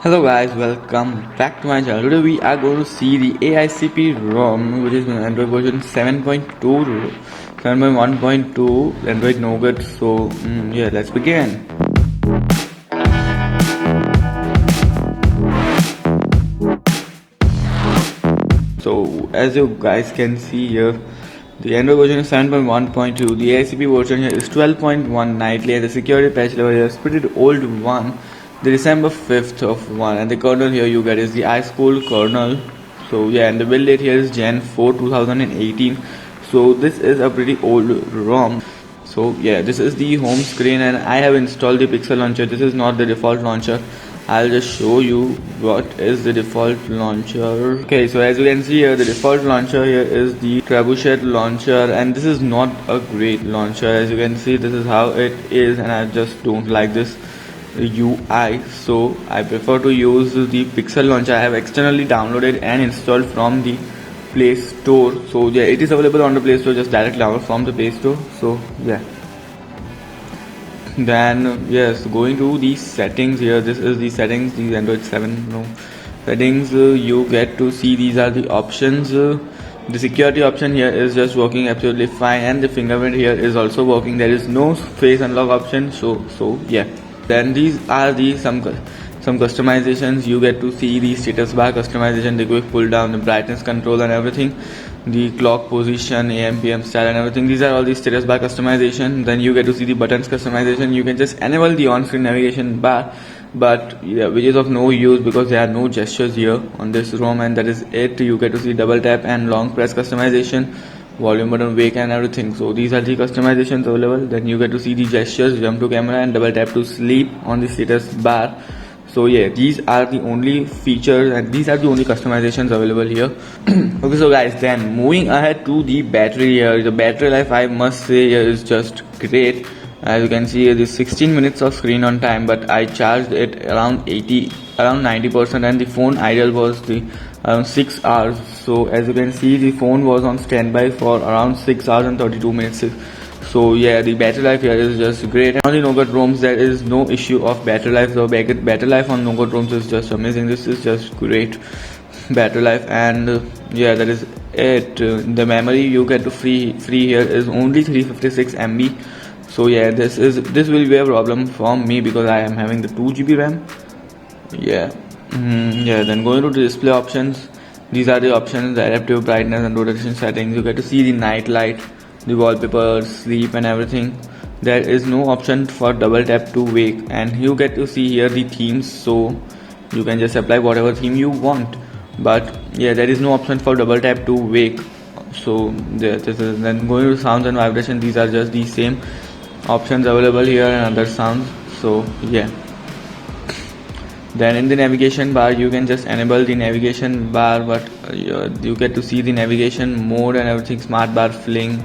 Hello guys, welcome back to my channel. Today we are going to see the AICP ROM, which is Android version 7.2, 7.1.2, Android Nougat. So yeah, let's begin. So as you guys can see here, the Android version is 7.1.2, the AICP version here is 12.1 nightly, and the security patch level here is pretty old one, the December 5th of 1, and the kernel here you get is the iSchool kernel. So yeah, and the build date here is Jan 4 2018. So this is a pretty old ROM. So yeah, this is the home screen and I have installed the Pixel launcher. This is not the default launcher. I'll just show you what is the default launcher. Okay, so as you can see here, the default launcher here is the Trebuchet launcher, and this is not a great launcher. As you can see, this is how it is, and I just don't like this UI. So I prefer to use the Pixel launcher. I have externally downloaded and installed from the Play Store. So yeah, it is available on the Play Store. Just direct download from the Play Store. So yeah. Then yes, going to the settings here, this is the settings, the Android 7 settings. You get to see these are the options. The security option here is just working absolutely fine, and the fingerprint here is also working. There is no face unlock option. So yeah. Then these are the some customizations. You get to see the status bar customization, the quick pull down, the brightness control and everything, the clock position, AM PM style and everything. These are all the status bar customization. Then you get to see the buttons customization. You can just enable the on-screen navigation bar, but yeah, which is of no use because there are no gestures here on this ROM, and that is it. You get to see double tap and long press customization, volume button, wake and everything. So these are the customizations available. Then you get to see the gestures, jump to camera and double tap to sleep on the status bar. So yeah, these are the only features and these are the only customizations available here. Okay, so guys, then moving ahead to the battery here. The battery life, I must say, here is just great. As you can see, it is 16 minutes of screen on time, but I charged it around 90%, and the phone idle was the around 6 hours. So as you can see, the phone was on standby for around 6 hours and 32 minutes. So yeah, the battery life here is just great. And on the Nougat ROMs, there is no issue of battery life. So battery life on Nougat ROMs is just amazing. This is just great battery life, and yeah, that is it. The memory you get to free here is only 356 MB. So yeah, this will be a problem for me because I am having the 2 GB RAM. Yeah. Yeah, then going to the display options, these are the options: the adaptive brightness and rotation settings. You get to see the night light, the wallpaper, sleep and everything. There is no option for double tap to wake, and you get to see here the themes, so you can just apply whatever theme you want. But yeah, there is no option for double tap to wake. So then going to sounds and vibration, these are just the same options available here and other sounds. So yeah. Then in the navigation bar, you can just enable the navigation bar, but you get to see the navigation mode and everything, smart bar fling,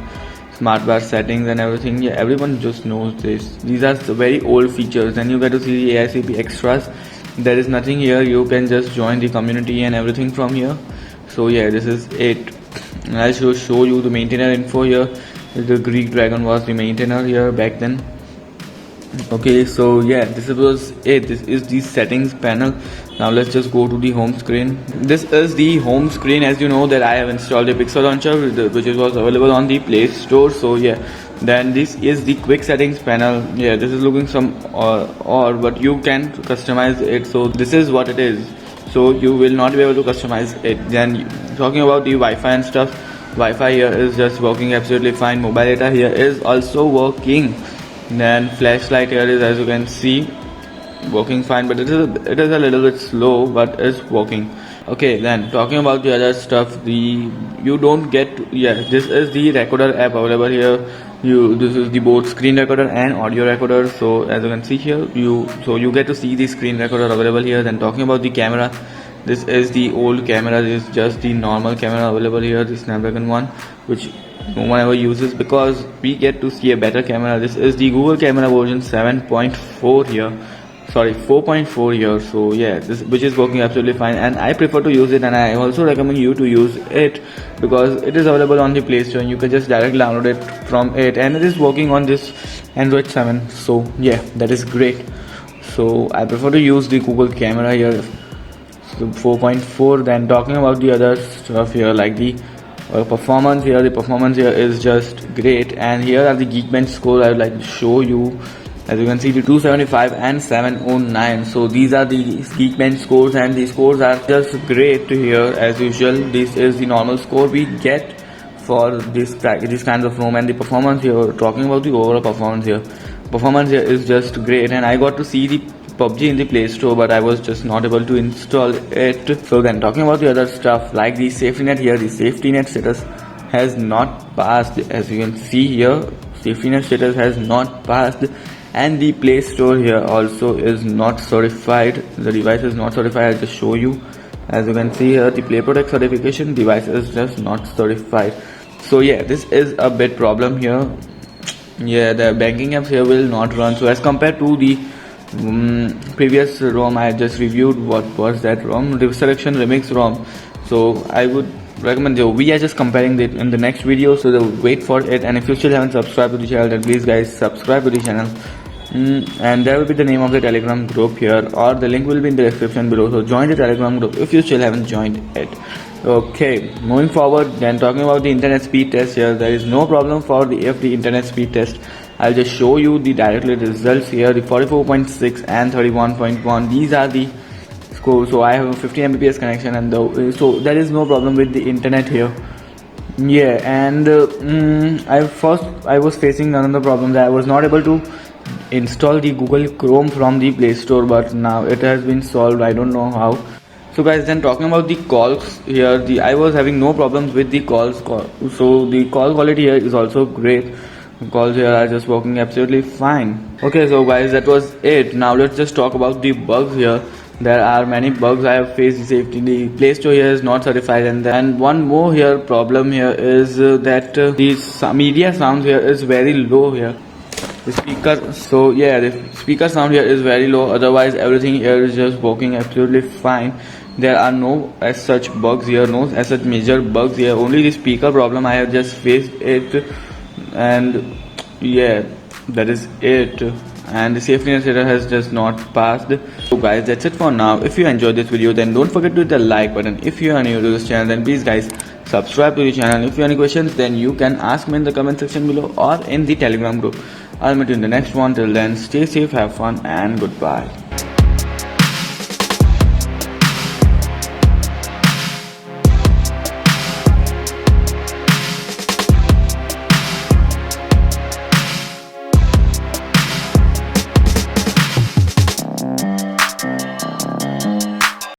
smart bar settings and everything. Yeah, everyone just knows this. These are the very old features. Then you get to see the AICP extras. There is nothing here. You can just join the community and everything from here. So yeah, this is it. And I'll show you the maintainer info here. The Greek Dragon was the maintainer here back then. Okay, so yeah, this was it. This is the settings panel. Now let's just go to the home screen. This is the home screen. As you know that I have installed a Pixel launcher which was available on the Play Store. So yeah, then this is the quick settings panel. Yeah, this is looking some odd, but you can customize it. So this is what it is. So you will not be able to customize it. Then talking about the Wi-Fi and stuff, Wi-Fi here is just working absolutely fine. Mobile data here is also working. Then flashlight here is, as you can see, working fine, but it is a little bit slow, but it's working. Okay, then talking about the other stuff, you don't get this is the recorder app available here. This is the both screen recorder and audio recorder. So as you can see here, you get to see the screen recorder available here. Then talking about the camera, this is the old camera. This is just the normal camera available here, the Snapdragon one, which no one ever uses because we get to see a better camera. This is the Google camera version 7.4 here, sorry 4.4 here. So yeah, this which is working absolutely fine, and I prefer to use it, and I also recommend you to use it because it is available on the Play Store and you can just directly download it from it, and it is working on this Android 7. So yeah, that is great. so I prefer to use the Google camera here, so 4.4. Then talking about the other stuff here, like the performance here, the performance here is just great. And here are the Geekbench scores I would like to show you. As you can see, the 275 and 709. So these are the Geekbench scores, and the scores are just great here as usual. This is the normal score we get for this kinds of ROM. And the performance here, talking about the overall performance here is just great. And I got to see the PUBG in the Play Store, but I was just not able to install it. So then talking about the other stuff, like the safety net here, the safety net status has not passed. As you can see here, safety net status has not passed. And the Play Store here also is not certified. The device is not certified. I'll just show you. As you can see here, the Play Protect certification device is just not certified. So yeah, this is a bit problem here. Yeah, the banking apps here will not run. So as compared to the previous ROM I just reviewed, what was that ROM? Resurrection Remix ROM. So I would recommend we are just comparing it in the next video, so wait for it. And if you still haven't subscribed to the channel, then please guys subscribe to the channel. And there will be the name of the Telegram group here, or the link will be in the description below. So join the Telegram group if you still haven't joined it. Okay, moving forward, then talking about the internet speed test here, there is no problem for the FD internet speed test. I'll just show you the directly results here, the 44.6 and 31.1. These are the scores. So I have a 50 Mbps connection, and so there is no problem with the internet here. Yeah, and I was facing another problem, that I was not able to install the Google Chrome from the Play Store, but now it has been solved. I don't know how. So guys, then talking about the calls here, I was having no problems with the calls. So the call quality here is also great. Calls here are just working absolutely fine. Okay, so guys, that was it. Now let's just talk about the bugs here. There are many bugs I have faced. The Play Store here is not certified, and one more here problem here is that the media sound here is very low here. The speaker, so yeah, the speaker sound here is very low. Otherwise everything here is just working absolutely fine. There are no as such bugs here, no as such major bugs here. Only the speaker problem I have just faced it, and yeah, that is it. And the safety net status has just not passed. So guys, that's it for now. If you enjoyed this video, then don't forget to hit the like button. If you are new to this channel, then please guys subscribe to the channel. If you have any questions, then you can ask me in the comment section below or in the Telegram group. I'll meet you in the next one. Till then, stay safe, have fun, and goodbye.